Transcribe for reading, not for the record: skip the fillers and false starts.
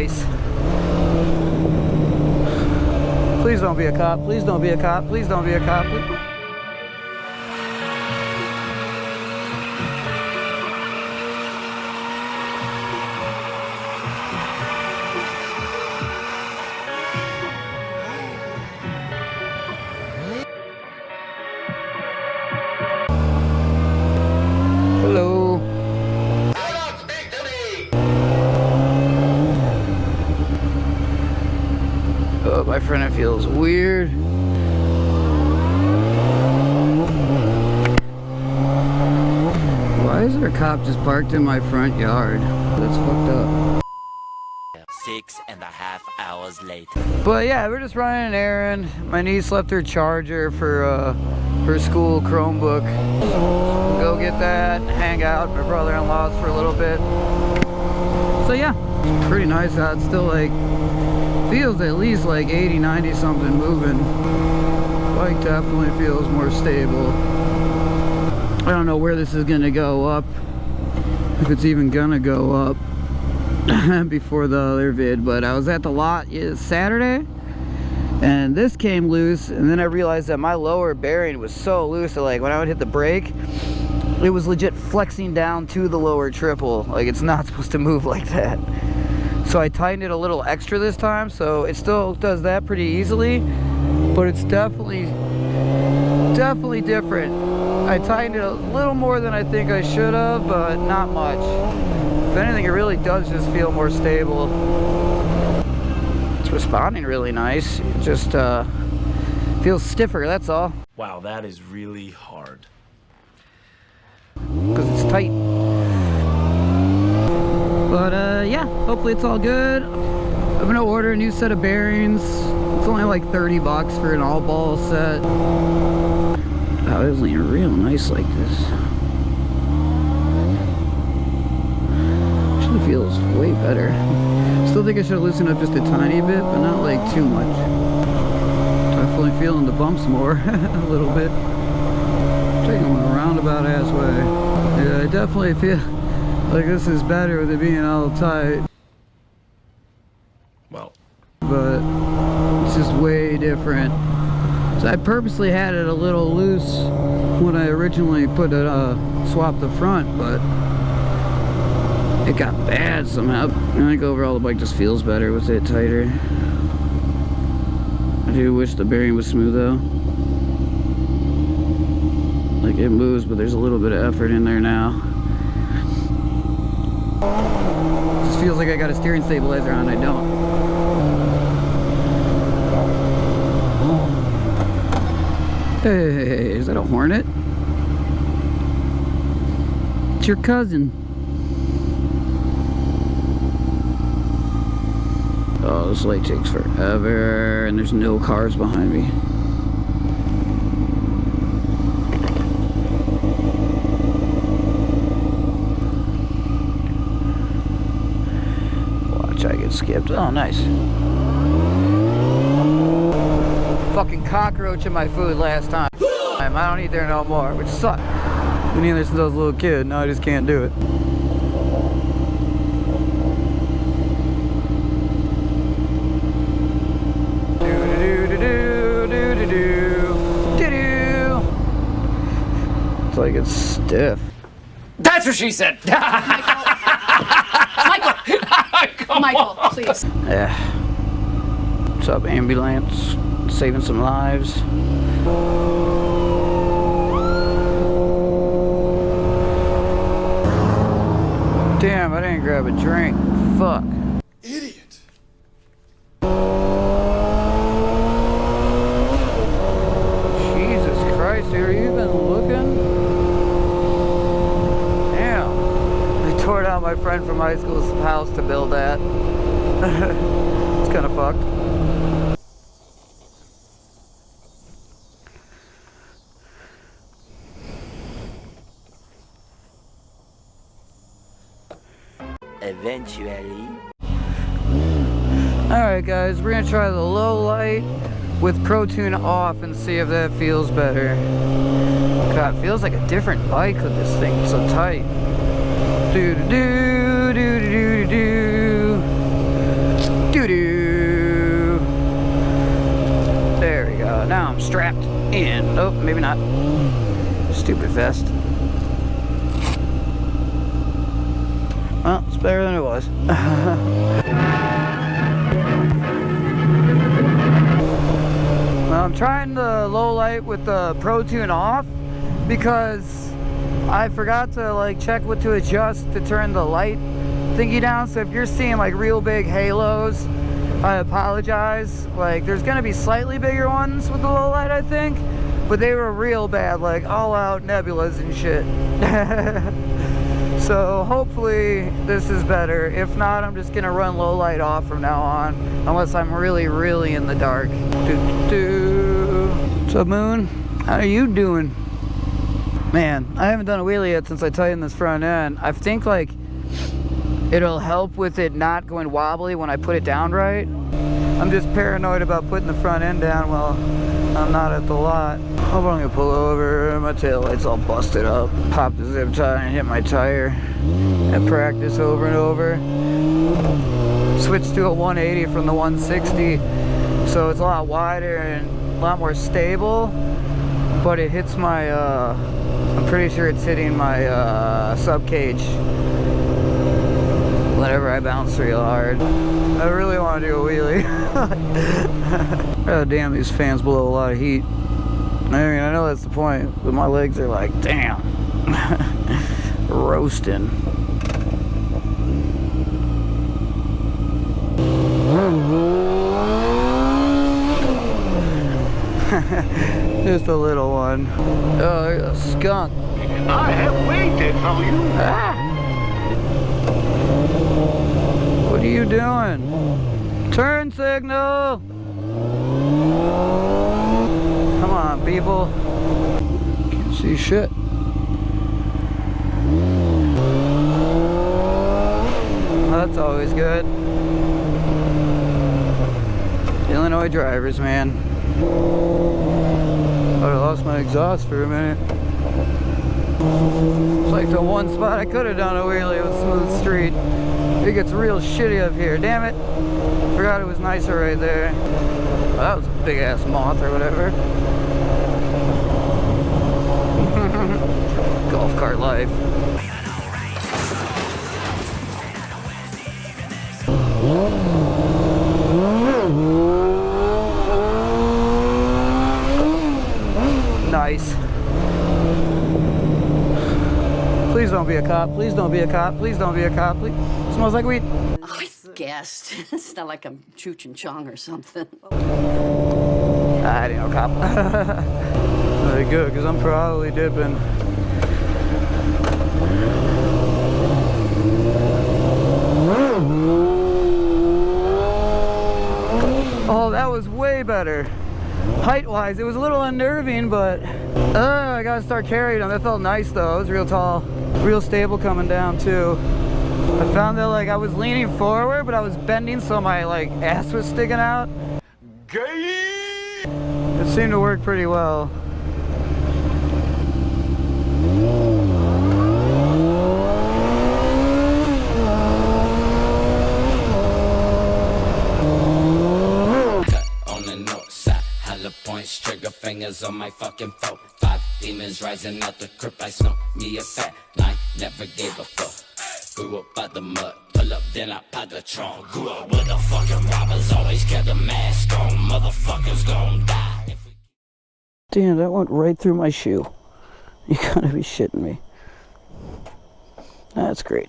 nice. Please don't be a cop. Please don't be a cop. Please don't be a cop. Hello. Speak to me. Oh, my friend, it feels weird. Why is there a cop just parked in my front yard? That's fucked up. 6.5 hours later. But yeah, we're just running an errand. My niece left her charger for her school Chromebook. Go get that, hang out at my brother-in-law's for a little bit. So yeah, it's pretty nice out. It's still like, feels at least like 80, 90 something moving. Bike definitely feels more stable. I don't know where this is gonna go up, if it's even gonna go up before the other vid, but I was at the lot Saturday and this came loose, and then I realized that my lower bearing was so loose that like when I would hit the brake, it was legit flexing down to the lower triple. Like, it's not supposed to move like that. So I tightened it a little extra this time, so it still does that pretty easily, but it's definitely different. I tightened it a little more than I think I should have, but not much. If anything, it really does just feel more stable. It's responding really nice. It just feels stiffer, that's all. Wow, that is really hard. Because it's tight. But yeah, hopefully it's all good. I'm gonna order a new set of bearings. It's only like 30 bucks for an all ball set. Oh, it's leaning real nice like this. Actually feels way better. Still think I should have loosened up just a tiny bit, but not like too much. Definitely feeling the bumps more a little bit. Taking a roundabout ass way. Yeah, I definitely feel like this is better with it being all tight. Well, but it's just way different. So I purposely had it a little loose when I originally put it, swapped the front, but it got bad somehow. I think overall the bike just feels better with it tighter. I do wish the bearing was smooth though. Like, it moves, but there's a little bit of effort in there now. It just feels like I got a steering stabilizer on, I don't. Hey, is that a Hornet? It's your cousin. Oh, this light takes forever, and there's no cars behind me. Watch, I get skipped. Oh, nice. Fucking cockroach in my food last time. I don't eat there no more, which sucks. Been eating there since I was a little kid. Now I just can't do it. It's like it's stiff. That's what she said. Michael, please. Yeah. What's up, ambulance? Saving some lives. Damn, I didn't grab a drink. Fuck. Idiot. Jesus Christ, are you even looking? Damn. They tore down my friend from high school's house to build that. It's kind of fucked. Eventually. Alright guys, we're gonna try the low light with Pro Tune off and see if that feels better. God, it feels like a different bike with this thing. It's so tight. Do do do do do do do. I'm strapped in. Oh, maybe not. Stupid vest. Well, it's better than it was. Well, I'm trying the low light with the Pro Tune off because I forgot to like check what to adjust to turn the light thingy down. So if you're seeing like real big halos, I apologize. Like there's gonna be slightly bigger ones with the low light, I think, but they were real bad, like all out nebulas and shit. So hopefully this is better. If not, I'm just gonna run low light off from now on, unless I'm really, really in the dark. What's up, Moon? How are you doing? Man, I haven't done a wheelie yet since I tightened this front end. I think like it'll help with it not going wobbly when I put it down right. I'm just paranoid about putting the front end down while I'm not at the lot. Hope I'm gonna pull over. My taillight's all busted up. Pop the zip tie and hit my tire. At practice over and over. Switched to a 180 from the 160, so it's a lot wider and a lot more stable. But it hits my, I'm pretty sure it's hitting my sub cage whenever I bounce real hard. I really want to do a wheelie. Oh damn, these fans blow a lot of heat. I mean, I know that's the point, but my legs are like, damn. Roasting. Just a little one. Oh, there's a skunk. I have waited for you. Ah! What are you doing? Turn signal! Come on, people. Can't see shit. That's always good. Illinois drivers, man. Oh, I lost my exhaust for a minute. It's like the one spot I could have done a wheelie with smooth street. It gets real shitty up here. Damn it. Forgot it was nicer right there. Oh, that was a big ass moth or whatever. Golf cart life. Nice. Please don't be a cop. Please don't be a cop. Please don't be a cop. Please. Smells like weed. I guessed. It's not like I'm Cheech and Chong or something. I ain't no cop. Very good, because I'm probably dipping. Oh, that was way better. Height-wise, it was a little unnerving, but I gotta start carrying them. That felt nice though. It was real tall, real stable coming down too. I found that like I was leaning forward, but I was bending, so my like ass was sticking out. Gay! It seemed to work pretty well. Points, trigger fingers on my fucking phone. 5 demons rising out the crypt like snow. Me a fat line, never gave a fuck. Grew up by the mud, pull up, then I pop the trunk. Grew up with the fucking robbers, always kept a mask on. Motherfuckers gon' die. Damn, that went right through my shoe. You gotta be shitting me. That's great.